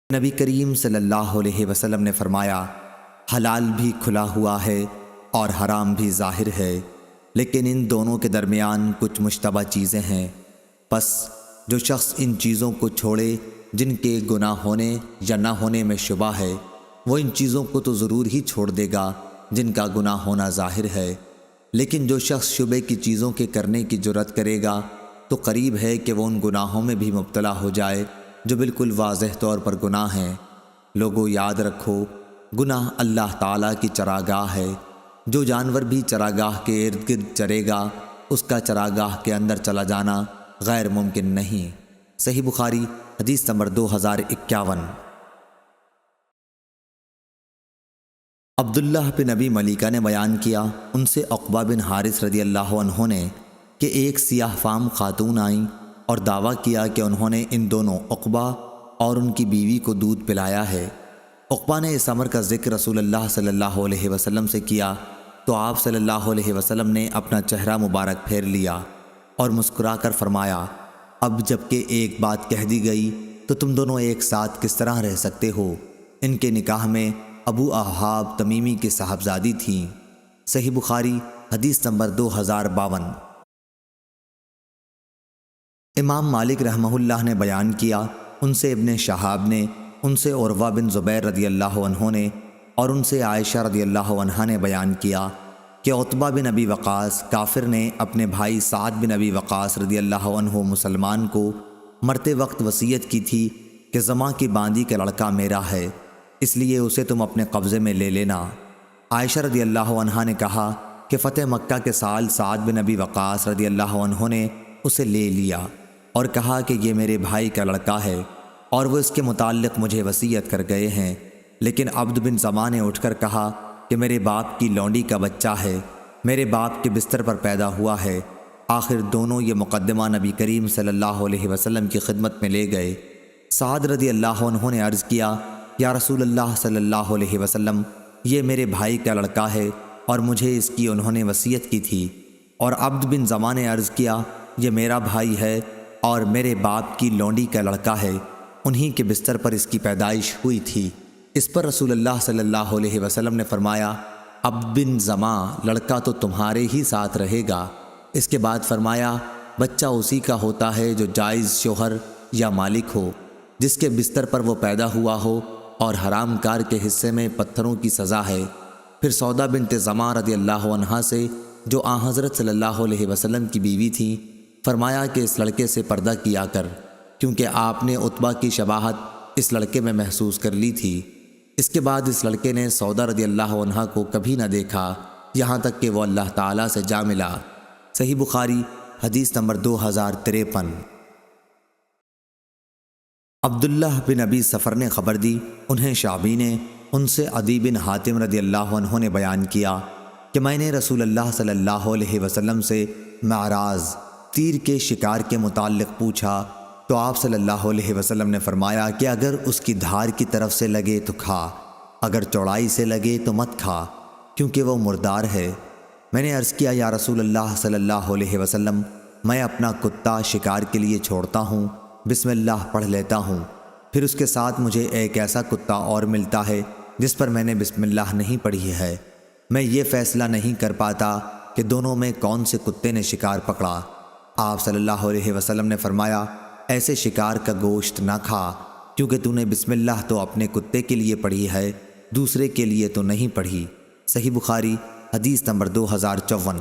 نبی کریم صلی اللہ علیہ وسلم نے فرمایا، حلال بھی کھلا ہوا ہے اور حرام بھی ظاہر ہے، لیکن ان دونوں کے درمیان کچھ مشتبہ چیزیں ہیں۔ پس جو شخص ان چیزوں کو چھوڑے جن کے گناہ ہونے یا نہ ہونے میں شبہ ہے، وہ ان چیزوں کو تو ضرور ہی چھوڑ دے گا جن کا گناہ ہونا ظاہر ہے، لیکن جو شخص شبے کی چیزوں کے کرنے کی جرأت کرے گا تو قریب ہے کہ وہ ان گناہوں میں بھی مبتلا ہو جائے جو بالکل واضح طور پر گناہ ہیں۔ لوگوں یاد رکھو، گناہ اللہ تعالیٰ کی چراگاہ ہے۔ جو جانور بھی چراگاہ کے ارد گرد چرے گا، اس کا چراگاہ کے اندر چلا جانا غیر ممکن نہیں۔ صحیح بخاری حدیث نمبر 2051۔ عبداللہ بن ابی ملیکہ نے بیان کیا، ان سے عقبہ بن حارث رضی اللہ عنہ نے کہ ایک سیاہ فام خاتون آئیں اور دعویٰ کیا کہ انہوں نے ان دونوں عقبہ اور ان کی بیوی کو دودھ پلایا ہے۔ عقبہ نے اس امر کا ذکر رسول اللہ صلی اللہ علیہ وسلم سے کیا تو آپ صلی اللہ علیہ وسلم نے اپنا چہرہ مبارک پھیر لیا اور مسکرا کر فرمایا، اب جب کہ ایک بات کہہ دی گئی تو تم دونوں ایک ساتھ کس طرح رہ سکتے ہو؟ ان کے نکاح میں ابو احاب تمیمی کی صاحبزادی تھیں۔ صحیح بخاری حدیث نمبر 2052۔ امام مالک رحمہ اللہ نے بیان کیا، ان سے ابن شہاب نے، ان سے عروہ بن زبیر رضی اللہ عنہ نے اور ان سے عائشہ رضی اللہ عنہا نے بیان کیا کہ عتبہ بن ابی وقاص کافر نے اپنے بھائی سعد بن ابی وقاص رضی اللہ عنہ مسلمان کو مرتے وقت وصیت کی تھی کہ زماں کی باندی کا لڑکا میرا ہے، اس لیے اسے تم اپنے قبضے میں لے لینا۔ عائشہ رضی اللہ عنہا نے کہا کہ فتح مکہ کے سال سعد بن ابی وقاص رضی اللہ عنہ نے اسے لے لیا اور کہا کہ یہ میرے بھائی کا لڑکا ہے اور وہ اس کے متعلق مجھے وصیت کر گئے ہیں، لیکن عبد بن زماں نے اٹھ کر کہا کہ میرے باپ کی لونڈی کا بچہ ہے، میرے باپ کے بستر پر پیدا ہوا ہے۔ آخر دونوں یہ مقدمہ نبی کریم صلی اللہ علیہ وسلم کی خدمت میں لے گئے۔ سعد رضی اللہ عنہ نے عرض کیا، یا رسول اللہ صلی اللہ علیہ وسلم، یہ میرے بھائی کا لڑکا ہے اور مجھے اس کی انہوں نے وصیت کی تھی۔ اور عبد بن زماں نے عرض کیا، یہ میرا بھائی ہے اور میرے باپ کی لونڈی کا لڑکا ہے، انہی کے بستر پر اس کی پیدائش ہوئی تھی۔ اس پر رسول اللہ صلی اللہ علیہ وسلم نے فرمایا، عبد بن زماں، لڑکا تو تمہارے ہی ساتھ رہے گا۔ اس کے بعد فرمایا، بچہ اسی کا ہوتا ہے جو جائز شوہر یا مالک ہو، جس کے بستر پر وہ پیدا ہوا ہو، اور حرام کار کے حصے میں پتھروں کی سزا ہے۔ پھر سودا بنت زماں رضی اللہ عنہا سے، جو آن حضرت صلی اللہ علیہ وسلم کی بیوی تھیں، فرمایا کہ اس لڑکے سے پردہ کیا کر، کیونکہ آپ نے عتبہ کی شباہت اس لڑکے میں محسوس کر لی تھی۔ اس کے بعد اس لڑکے نے سودا رضی اللہ عنہا کو کبھی نہ دیکھا، یہاں تک کہ وہ اللہ تعالیٰ سے جا ملا۔ صحیح بخاری حدیث نمبر 2053۔ عبداللہ بن ابی سفر نے خبر دی، انہیں شعبی نے، ان سے عدی بن حاتم رضی اللہ عنہ نے بیان کیا کہ میں نے رسول اللہ صلی اللہ علیہ وسلم سے معراض، تیر کے شکار کے متعلق پوچھا تو آپ صلی اللہ علیہ وسلم نے فرمایا کہ اگر اس کی دھار کی طرف سے لگے تو کھا، اگر چوڑائی سے لگے تو مت کھا، کیونکہ وہ مردار ہے۔ میں نے عرض کیا، یا رسول اللہ صلی اللہ علیہ وسلم، میں اپنا کتا شکار کے لیے چھوڑتا ہوں، بسم اللہ پڑھ لیتا ہوں، پھر اس کے ساتھ مجھے ایک ایسا کتا اور ملتا ہے جس پر میں نے بسم اللہ نہیں پڑھی ہے، میں یہ فیصلہ نہیں کر پاتا کہ دونوں میں کون سے کتے نے شکار پکڑا۔ آپ صلی اللہ علیہ وسلم نے فرمایا، ایسے شکار کا گوشت نہ کھا، کیونکہ تو نے بسم اللہ تو اپنے کتے کے لیے پڑھی ہے، دوسرے کے لیے تو نہیں پڑھی۔ صحیح بخاری حدیث نمبر 2054۔